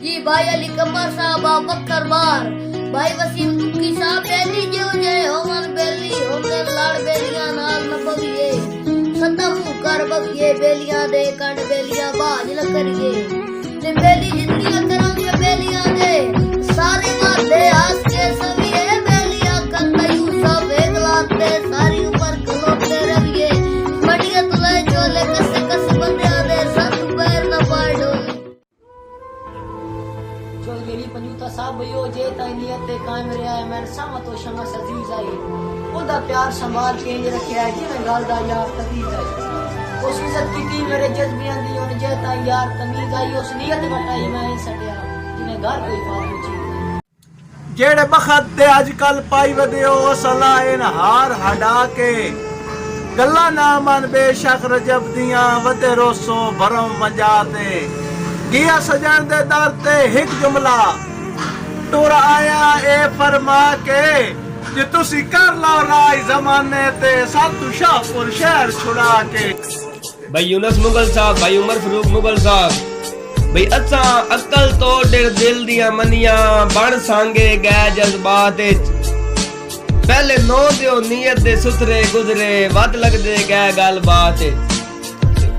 जी भाई अली कमर साहब बख्तर बार भाई वसीम तुकी साहब बेली जो जय होमन बेली होंदे लाड़ बेलियां नाल न बगिए सदा मुंह कर बगिए बेलियां दे कंड बेलियां बाज न करिए ते बेली जितनी करांगे बेलियां दे सारे माथे हंस के सविए बेलियां कंतयू सब वेगलाते सारी ऊपर खलोते रहिए मडिया तुले चोले कसे कसे बंदियां दे सत पैर न पाड़ो चल मेरी पंजूता साहब यो जे ताई नियत ते कायम रहा है मैं सामा तो शमस अजीज आई ओदा प्यार संभाल के इंज रखया है जिवें गल दा यार तमीज आई उस इज्जत कीती मेरे जज्बियां दी और जे ताई यार तमीज आई उस नियत वटाई मैं सड़या जिवें घर कोई फालतू चीज जेड़े बखत दे अजकल पाई वदियो सला इन हार हटा के गल्ला ना मन बेशक रजब दियां वदे रोसो भरम मजाते गिया सजन दे दर ते हिक जुमला टुर आया ए फरमा के जे तुसी कर लो राज जमाने ते सातु शाहपुर शहर छुड़ा के भाई यूनुस मुगल साहब भाई उमर फरूक मुगल साहब भाई अच्छा अकल तो दिल दिया मनिया बन सांगे गै जज्बात पहले नो दियो नियत दे सुथरे गुजरे वद लगदे गै गल बात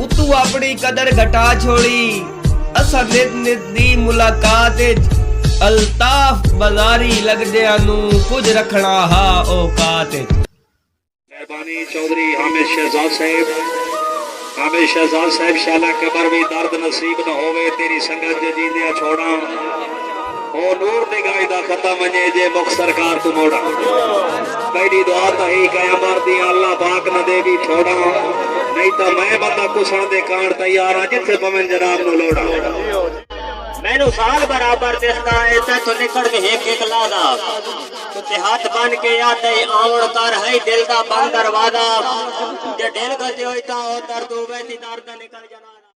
उतू अपनी कदर घटा छोड़ी असा नित नित दी मुलाकात अल्ताफ बाजारी लगदे अनु कुछ रखना हा औकात मेहरबानी चौधरी हामिद शहजाद साहब शाला कबर भी दर्द नसीब न होवे तेरी संगत जींदिया छोड़ा ओ नूर दी गाय दा खत्म वने जे मुख सरकार तू मोड़ा पहली दुआ तो ही कयामत दी अल्लाह पाक न दे भी छोड़ा नहीं तो मैं बंदा कुसण दे कांड तैयार हां जिथे पवन जनाब नु लोड़ा मैनू साल बराबर दिसदा है ते तो निकल के एक लादा ते हाथ बन के याद आवण कर है दिल दा बंद दरवाजा जे दिल गते होई ता ओ दर्द होवे ती दर्द निकल जाना।